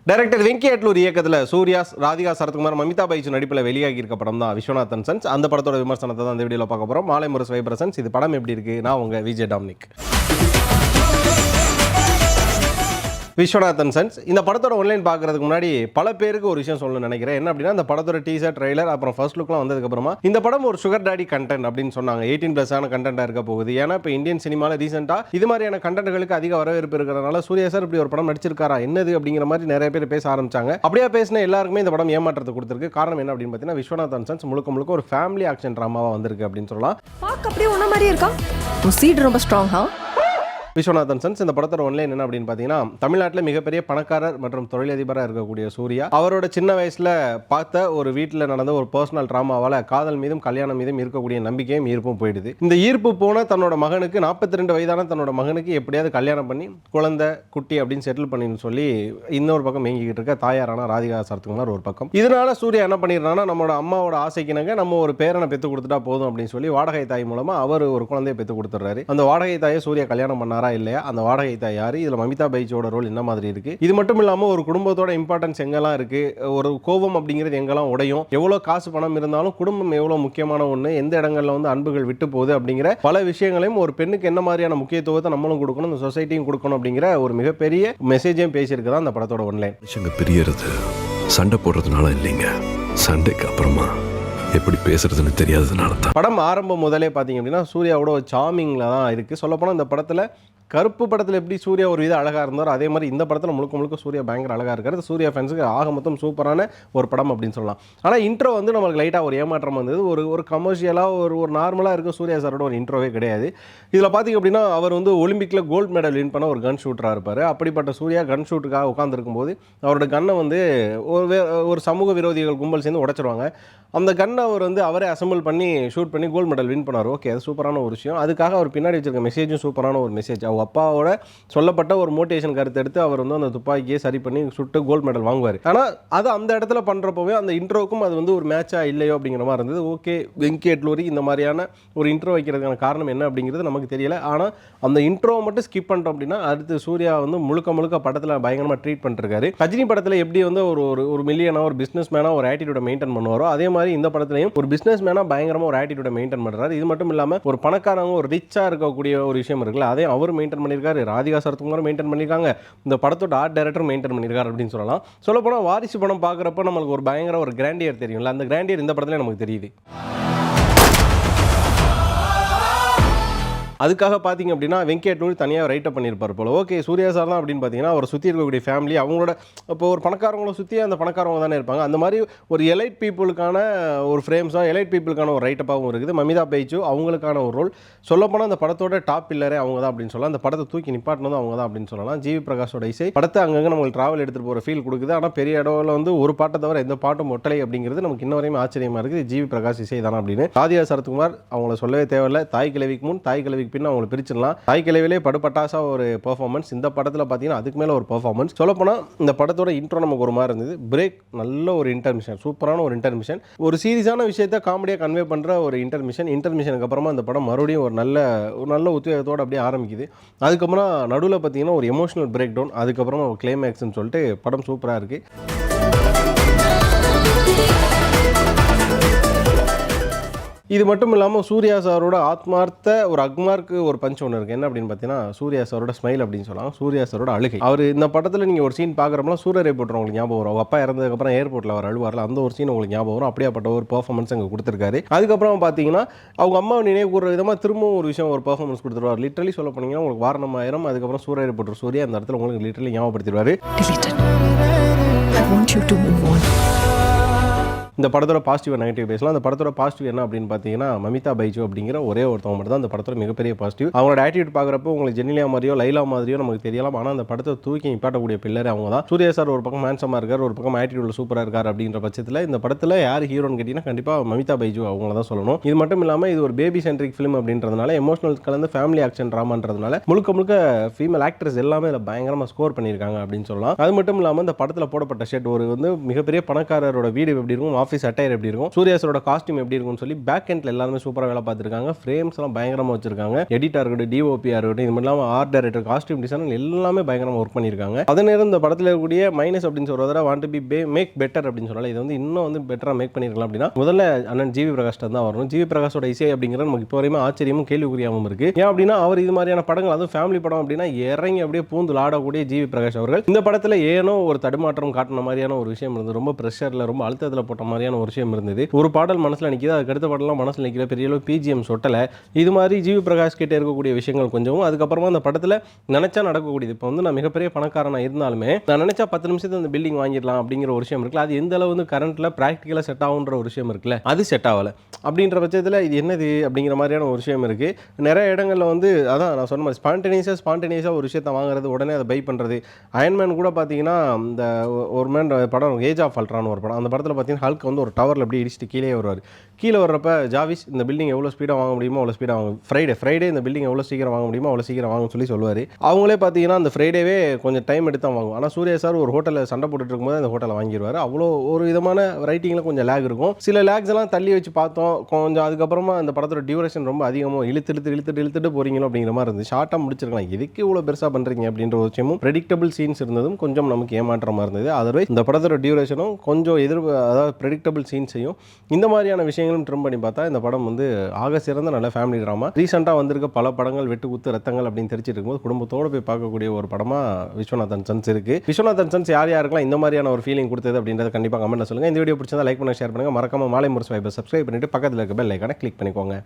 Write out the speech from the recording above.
Director Venky அட்லூர் இயக்கத்தில் சூர்யா, ராதிகா சரத்குமார், மமிதா பைஜு நடிப்பில் வெளியாகி இருக்க படம் தான் விஸ்வநாதன் சன்ஸ். அந்த படத்தோட விமர்சனத்தை தான் இந்த வீடியோவில் பார்க்க போகிறோம். மாலை முரசு வைப்ரசன்ஸ். இது படம் எப்படி இருக்கு? நான் உங்கள் விஜய் டாமினிக். விஸ்வநாதன் சன்ஸ் இந்த படத்தோட ஒன்லைன் பார்க்கறதுக்கு முன்னாடி பல பேருக்கு ஒரு விஷயம் சொல்லணும்னு நினைக்கிறேன். என்ன அப்படின்னா, இந்த படத்தோட டீசர், ட்ரெய்லர், அப்புறம் ஃபர்ஸ்ட் லுக்லாம் வந்ததுக்கப்புறமா இந்த படம் ஒரு சுகர் டாடி கண்டென்ட் அப்படின்னு சொன்னாங்க. 18+ கண்டென்ட்டாக இருக்க போகுது. ஏன்னா இப்போ இந்தியன் சினிமாவில் ரீசெண்டாக இது மாதிரியான கண்டென்ட்களுக்கு அதிக வரவேற்பு இருக்கிறதுனால சூர்யா சார் இப்படி ஒரு படம் நடிச்சிருக்காரா என்னது அப்படிங்கிற மாதிரி நிறைய பேர் பேச ஆரம்பிச்சாங்க. அப்படியே பேசின எல்லாருக்குமே இந்த படம் ஏமாற்றத்தை கொடுத்துருக்கு. காரணம் என்ன அப்படின்னு பார்த்தீங்கன்னா, விஸ்வநாதன் சன்ஸ் முழுக்க முழுக்க ஒரு ஃபேமிலி ஆக்ஷன் ட்ராமாவாக வந்திருக்கு அப்படின்னு சொல்லலாம். பார்க்க அப்படியே ஒன்ன மாதிரி இருக்கா? சீட் ரொம்ப ஸ்ட்ராங். விஸ்வநாதன் சன்ஸ் இந்த படத்தோட ஒன்லைன் என்ன அப்படின்னு பார்த்தீங்கன்னா, தமிழ்நாட்டில் மிகப்பெரிய பணக்காரர் மற்றும் தொழிலதிபராக இருக்கக்கூடிய சூர்யா அவரோட சின்ன வயசில் பார்த்த ஒரு வீட்டில் நடந்த ஒரு பர்சனல் ட்ராமாவால் காதல் மீதும் கல்யாணம் மீதும் இருக்கக்கூடிய நம்பிக்கையும் ஈர்ப்பும் போயிடுது. இந்த ஈர்ப்பு போன தன்னோட மகனுக்கு 42 வயதான தன்னோட மகனுக்கு எப்படியாவது கல்யாணம் பண்ணி குழந்தை குட்டி அப்படின்னு செட்டில் பண்ணின்னு சொல்லி இன்னொரு பக்கம் மேங்கிக்கிட்டு இருக்க தாயாரான ராதிகா சரத்குமார் ஒரு பக்கம். இதனால சூர்யா என்ன பண்ணிடுறான்னா, நம்மளோட அம்மாவோட ஆசைக்கினங்க நம்ம ஒரு பேரனை பெற்று கொடுத்துட்டா போதும் அப்படின்னு சொல்லி வாடகை தாய் மூலமா அவர் ஒரு குழந்தையை பெற்று கொடுத்துட்றாரு. அந்த வாடகை தாயை சூர்யா கல்யாணம் பண்ணாரா இல்லையா, அந்த வாடகை தாய் யாரு, இதுல மமிதா பைஜோட ரோல் என்ன மாதிரி இருக்கு, இது மட்டும் இல்லாம ஒரு குடும்பத்தோட இம்பார்ட்டன்ஸ் எங்கெல்லாம் இருக்கு, ஒரு கோபம் அப்படிங்கிறது எங்கெல்லாம் உடையும், எவ்வளவு காசு பணம் இருந்தாலும் குடும்பம் எவ்வளவு முக்கியமான ஒண்ணு, எந்த இடங்கள்ல வந்து அன்புகள் விட்டு போகுது அப்படிங்கிற பல விஷயங்களையும் ஒரு பெண்ணுக்கு என்ன மாதிரியான முக்கியத்துவத்தை நம்மளும் கொடுக்கணும், இந்த சொசைட்டியும் கொடுக்கணும் அப்படிங்கிற ஒரு மிகப்பெரிய மெசேஜையும் பேசியிருக்குதான் அந்த படத்தோட ஒன்லைன். பிரியறது சண்டை போடுறதுனால இல்லைங்க, சண்டைக்கு அப்புறமா எப்படி பேசுறதுன்னு தெரியாததுனால தான். படம் ஆரம்பம் முதலே பார்த்தீங்க அப்படின்னா சூர்யாவோட ஒரு சாமிங்கில் தான் இருக்குது. சொல்லப்போனால் இந்த படத்தில் கருப்பு படத்தில் எப்படி சூர்யா ஒரு வித அழகாக இருந்தாரோ அதே மாதிரி இந்த படத்தில் முழுக்க முழுக்க சூர்யா பயங்கர அழகாக இருக்காரு. சூர்யா ஃபேன்ஸுக்கு ஆக மொத்தம் சூப்பரான ஒரு படம் அப்படின்னு சொல்லலாம். ஆனால் இன்ட்ரோ வந்து நம்மளுக்கு லைட்டாக ஒரு ஏமாற்றம் வந்தது. ஒரு கமர்ஷியலாக ஒரு நார்மலாக இருக்க சூர்யா சாரோட ஒரு இன்ட்ரோவே கிடையாது. இதில் பார்த்திங்க அப்படின்னா, அவர் வந்து ஒலிம்பிக்கில் கோல்டு மெடல் வின் பண்ண ஒரு கன் ஷூட்டராக இருப்பார். அப்படிப்பட்ட சூர்யா கன் ஷூட்டுக்காக உட்காந்துருக்கும் போது அவரோட கன்னை வந்து ஒரு சமூக விரோதிகள் கும்பல் சேர்ந்து உடைச்சிருவாங்க. அந்த கன்னை அவர் வந்து அவரே அசம்பிள் பண்ணி ஷூட் பண்ணி கோல்டு மெடல் வின் பண்ணார். ஓகே, அது சூப்பரான ஒரு விஷயம். அதுக்காக அவர் பின்னாடி வச்சிருக்க மெசேஜும் சூப்பரான ஒரு மெசேஜ். அவங்க அப்பாவோட சொல்லப்பட்ட ஒரு மோட்டிவேஷன் கருத்தை எடுத்து அவர் வந்து அந்த துப்பாக்கியை சரி பண்ணி சுட்டு கோல்டு மெடல் வாங்குவார். ஆனால் அது அந்த இடத்துல பண்ணுறப்போவே அந்த இன்ட்ரோவுக்கும் அது வந்து ஒரு மேட்சாக இல்லையோ அப்படிங்கிற மாதிரி இருந்தது. ஓகே, வெங்கி அட்லூரி இந்த மாதிரியான ஒரு இன்ட்ரோ வைக்கிறதுக்கான காரணம் என்ன அப்படிங்கிறது நமக்கு தெரியல. ஆனால் அந்த இன்ட்ரோவை மட்டும் ஸ்கிப் பண்ணிட்டோம் அப்படின்னா அடுத்து சூர்யா வந்து முழுக்க முழுக்க படத்தில் பயங்கரமாக ட்ரீட் பண்ணிருக்காரு. கஜினி படத்தில் எப்படி வந்து ஒரு மில்லியனாக ஒரு பிஸ்னஸ் மேனாக ஒரு ஆட்டிடியூட மெயின்டைன் பண்ணுவாரோ அதே மாதிரி இந்த படத்துலையும் ஒரு பிஸ்னஸ் மேனாக பயங்கரமாக ஒரு ஆட்டிடியூட மெயின்டைன் பண்ணுறாரு. இது மட்டும் இல்லாமல் ஒரு பணக்காரங்க ஒரு ரிச்சாக இருக்கக்கூடிய ஒரு விஷயம் இருக்குல்ல, அதே அவர் மெயின்டைன் பண்ணியிருக்காரு. ராதிகா சரத்குமார் மெயின்டைன் பண்ணியிருக்காங்க. இந்த படத்தோட ஆர்ட் டைரக்டர் மெயின்டைன் பண்ணியிருக்காரு அப்படின்னு சொல்லலாம். சொல்லப்போனால் வாரிசு படம் பார்க்குறப்ப நம்மளுக்கு ஒரு பயங்கர ஒரு கிராண்டியர் தெரியும்ல, அந்த கிராண்டியர் இந்த படத்துல நமக்கு தெரியுது. அதுக்காக பார்த்தீங்க அப்படின்னா வெங்கி அட்லூரி தனியாக ரைட்டப் பண்ணியிருப்பார் போல. ஓகே, சூர்யா சார் தான் அப்படின்னு பார்த்தீங்கன்னா அவர் சுற்றி இருக்கக்கூடிய ஃபேமிலி அவங்களோட இப்போ ஒரு பணக்காரங்களை சுற்றி அந்த பணக்காரவங்க தானே இருப்பாங்க. அந்த மாதிரி ஒரு எலைட் பீப்புளுக்கான ஒரு ஃப்ரேம்ஸாக எலைட் பீப்புளுக்கான ஒரு ரைட்டப்பாகவும் இருக்குது. மமிதா பைஜு அவங்களுக்கான ஒரு ரோல். சொல்லப்போனால் அந்த படத்தோட டாப் பில்லரே அவங்க தான் அப்படின்னு சொல்லலாம். அந்த படத்தை தூக்கி நிப்பாட்டினதும் அவங்க தான் அப்படின்னு சொல்லலாம். ஜிவி பிரகாஷோட இசை படத்தை அங்கங்கே நம்மளுக்கு ட்ராவல் எடுத்துகிட்டு போகிற ஃபீல் கொடுக்குது. ஆனால் பெரிய இடத்துல வந்து ஒரு பாட்டை தவிர எந்த பாட்டும் ஒட்டலை அப்படிங்கிறது நமக்கு இன்ன வரையும் ஆச்சரியமாக இருக்குது. ஜிவி பிரகாஷ் இசை தானே அப்படின்னு. ராதிகா சரத்குமார் அவங்கள சொல்லவே தேவையில்லை. தாய் கிழவிக்கு முன் தாய் கிழவிக்கு பின் அவங்களை பிரிச்சிடலாம். தாய் கிழவிலே படுபட்டாசா ஒரு பெர்ஃபார்மன்ஸ். இந்த படத்தில் பார்த்தீங்கன்னா அதுக்கு மேலே ஒரு பெர்ஃபார்மன்ஸ். சொல்லப்போனால் இந்த படத்தோட இன்ட்ரோ நமக்கு ஒரு மாதிரி இருந்தது. பிரேக், நல்ல ஒரு இன்டர்மிஷன், சூப்பரான ஒரு இன்டர்மிஷன், ஒரு சீரியஸான விஷயத்தை காமெடியாக கன்வே பண்ணுற ஒரு இன்டர்மிஷனுக்கு அப்புறமா அந்த படம் மறுபடியும் ஒரு நல்ல உத்வேகத்தோடு அப்படியே ஆரம்பிக்குது. அதுக்கப்புறம் நடுவில் பார்த்தீங்கன்னா ஒரு எமோஷனல் பிரேக் டவுன், அதுக்கப்புறமா ஒரு கிளைமேக்ஸ்ன்னு சொல்லிட்டு படம் சூப்பராக இருக்குது. இது மட்டும் இல்லாமல் சூர்யா சாரோட ஆத்மார்த்த ஒரு அக்மார்க்கு ஒரு பஞ்ச் ஒன்று இருக்குது. என்ன அப்படின்னு பார்த்தீங்கன்னா, சூர்யா சாரோட ஸ்மைல் அப்படின்னு சொல்லலாம், சூர்யா சாரோட அழுகை. அவர் இந்த படத்தில் நீங்கள் ஒரு சீன் பார்க்குறப்பலாம் சூரியரை போட்டுற உங்களுக்கு ஞாபகம் வரும். அவங்க அப்பா இறந்ததுக்கப்புறம் ஏர்போர்ட்டில் அவர் அழுவாரில் அந்த ஒரு சீன் உங்களுக்கு ஞாபகம் வரும். அப்படியாப்பட்ட ஒரு பெர்ஃபார்மன்ஸ் அங்கே கொடுத்துருக்காரு. அதுக்கப்புறம் பார்த்தீங்கன்னா அவங்க அம்மாவை நினைவு கூற விதமாக திரும்பவும் ஒரு விஷயம் ஒரு பெர்ஃபார்மன்ஸ் கொடுத்துருவார். லிட்டரலி சொல்ல போனீங்கன்னா உங்களுக்கு வாரணம் ஆயிரம், அதுக்கப்புறம் சூரியரை போட்டுற சூர்யா அந்த இடத்துல உங்களுக்கு லிட்டரலி ஞாபகப்படுத்திடுவார். இந்த படத்தோட பாசிட்டிவ் நெகட்டிவ் பேசலாம். அந்த படத்தோட பாசிட்டிவ் என்ன அப்படின்னு பார்த்தீங்கன்னா, மமிதா பைஜு அப்படிங்கிற ஒரே ஒருத்தவங்க மட்டும் தான் அந்த படத்தோட மிகப்பெரிய பாசிட்டிவ். அவங்களோட ஆட்டிடியூட் பார்க்குறப்போ உங்களுக்கு ஜெனிலியா மாதிரியோ லைலா மாதிரியோ நமக்கு தெரியலாம். ஆனால் அந்த படத்தை தூக்கி நிப்பாட்டக்கூடிய பில்லர் அவங்க தான். சூர்யா சார் ஒரு பக்கம் ஹேண்ட்ஸமாக இருக்கார், ஒரு பக்கம் ஆட்டிடியூட்ல சூப்பராக இருக்கார். அப்படின்ற பட்சத்தில் இந்த படத்தில் யார் ஹீரோன்னு கேட்டிங்கன்னா கண்டிப்பாக மமிதா பைஜு அவங்கள தான் சொல்லணும். இது மட்டும் இல்லாமல் இது ஒரு பேபி சென்ட்ரிக் ஃபிலிம் அப்படின்றதுனால, எமோஷனல் கலந்து ஃபேமிலி ஆக்ஷன் ட்ராமான்றதுனால முழுக்க முழுக்க ஃபீமேல் ஆக்ட்ரஸ் எல்லாமே இதில் பயங்கரமாக ஸ்கோர் பண்ணியிருக்காங்க அப்படின்னு சொல்லலாம். அது மட்டும் இல்லாமல் இந்த படத்தில் போடப்பட்ட ஷெட் ஒரு வந்து மிகப்பெரிய பணக்காரரோட வீடு எப்படி இருக்கும், ஆஃபீஸ் அட்டையர் எப்படி இருக்கும், சூர்யா சாரோட காஸ்டியூம் எப்படி இருக்கும்னு சொல்லி பேக் எண்ட்ல எல்லாருமே சூப்பராக வேலை பார்த்துருக்காங்க. ஃப்ரேம்ஸ் எல்லாம் பயங்கரமாக வச்சிருக்காங்க. எடிட்டா இருக்கட்டும், டிஓபியா இருக்கட்டும், இது மட்டும் இல்லாமல் ஆர்ட் டைரக்டர், காஸ்டியூம் டிசைனர் எல்லாமே பயங்கரமாக ஒர்க் பண்ணியிருக்காங்க. அதே நேரம் இந்த படத்தில் இருக்கக்கூடிய மைனஸ் அப்படின்னு சொல்றத want to be make better அப்படின்னு சொல்லலாம். இது வந்து இன்னும் வந்து பெட்டராக மேக் பண்ணிருக்கலாம் அப்படின்னா முதல்ல அண்ணன் ஜிவி பிரகாஷ் தான் வரணும். ஜிவி பிரகாஷோட இசை அப்படிங்கிறது நமக்கு இப்போ வரையும் ஆச்சரியமும் கேள்விக்குறியாகவும் இருக்கு. ஏன் அப்படின்னா அவர் இது மாதிரியான படங்கள், அதுவும் ஃபேமிலி படம் அப்படின்னா இறங்கி அப்படியே பூந்து ஆடக்கூடிய ஜிவி பிரகாஷ் அவர்கள் இந்த படத்தில் ஏனோ ஒரு தடுமாற்றம் காட்டின மாதிரியான ஒரு விஷயம் இருந்தது. ரொம்ப ப்ரெஷரில் ரொம்ப அழுத்தத்தில் போட்ட மாதிரியான ஒரு விஷயம் இருந்தது. ஒரு பாடல் மனசில் நிற்கிது, அதுக்கு அடுத்த பாடலாம் மனசில் நிற்கிற பெரிய அளவு பிஜிஎம் சொட்டலை. இது மாதிரி ஜிவி பிரகாஷ் கிட்டே இருக்கக்கூடிய விஷயங்கள் கொஞ்சம் அதுக்கப்புறமா அந்த படத்தில் நினைச்சா நடக்கக்கூடியது. இப்போ வந்து நான் மிகப்பெரிய பணக்காரனாக இருந்தாலுமே நான் நினைச்சா 10 நிமிஷத்துல அந்த பில்டிங் வாங்கிடலாம் அப்படிங்கிற ஒரு விஷயம் இருக்குல்ல, அது எந்த அளவு வந்து கரண்ட்ல ப்ராக்டிக்கலாக செட் ஆகுன்ற ஒரு விஷயம் இருக்குல்ல, அது செட் ஆகலை. அப்படின்ற பட்சத்தில் இது என்னது அப்படிங்கிற மாதிரியான ஒரு விஷயம் இருக்கு. நிறைய இடங்களில் வந்து அதான் நான் சொன்ன மாதிரி ஸ்பான்டேனியஸாக ஒரு விஷயத்தை வாங்குறது, உடனே அதை பை பண்ணுறது. அயன்மேன் கூட பார்த்தீங்கன்னா இந்த ஒரு மேன் படம் ஏஜ் ஆஃப் அல்ட்ரான்னு ஒரு படம், அந்த படத்தில் பார்த்தீங்கன்னா ஹல்க் வந்து ஒரு டவரில் அப்படியே இடிச்சிட்டு கீழே வருவார். கீழே வர்றப்ப ஜாவிஸ் இந்த பில்டிங் எவ்வளோ ஸ்பீடாக வாங்க முடியுமோ அவ்வளோ ஸ்பீடாக வாங்க, ஃப்ரைடே இந்த பில்டிங் எவ்வளோ சீக்கிரம் வாங்க முடியுமோ அவ்வளோ சீக்கிரம் வாங்கன்னு சொல்லி சொல்லுவார். அவங்களே பார்த்தீங்கன்னா அந்த ஃப்ரைடேவே கொஞ்சம் டைம் எடுத்து தான் வாங்குவோம். ஆனால் சூர்யா சார் ஒரு ஹோட்டலில் சண்டை போட்டுட்டு இருக்கும்போது அந்த ஹோட்டலை வாங்கிடுவார். அவ்வளோ ஒரு விதமான ரைட்டிங்கில் கொஞ்சம் லேக் இருக்கும். சில லேக்ஸ் எல்லாம் தள்ளி வச்சு பார்த்தோம் கொஞ்சம். அதுக்கப்புறமா அந்த படத்தோட டியூரேஷன் ரொம்ப அதிகமாக இழுத்துட்டு போறீங்களோ அப்படிங்கிற மாதிரி இருந்துச்சு. ஷார்ட்டாக முடிச்சிருக்கலாம், எதுக்கு இவ்வளோ பெருசாக பண்ணுறீங்க அப்படின்ற ஒரு விஷயமும், ப்ரெடிக்டபிள் சீன்ஸ் இருந்ததும் கொஞ்சம் நமக்கு ஏமாற்றமாக இருந்தது. அதர்வைஸ் இந்த படத்தோட டியூரேஷனும் கொஞ்சம் அதாவது ப்ரெடிக்டபிள் சீன்ஸையும் இந்த மாதிரியான விஷயங்களும் ட்ரிம் பண்ணி பார்த்தா இந்த படம் வந்து ஆக சிறந்த நல்ல ஃபேமிலி ட்ராமா. ரீசெண்டாக வந்திருக்க பல படங்கள் வெட்டு குத்து ரத்தங்கள் அப்படின்னு தெரிஞ்சிட்டு இருக்கும்போது குடும்பத்தோடு போய் பார்க்கக்கூடிய ஒரு படமாக விஸ்வநாதன் சன்ஸ் இருக்கு. விஸ்வநாதன் சன்ஸ் யாருக்கெல்லாம் இந்த மாதிரியான ஒரு ஃபீலிங் கொடுத்தது அப்படின்றத கண்டிப்பாக கமெண்ட்ல சொல்லுங்க. இந்த வீடியோ பிடிச்சதா லைக் பண்ண, ஷேர் பண்ணுங்க. மறக்காம மாலை முரசு வைப்பை சப்ஸ்கிரைப் பண்ணிட்டு பக்கத்தில் இருக்க பெல் ஐகானை கிளிக் பண்ணிக்கோங்க.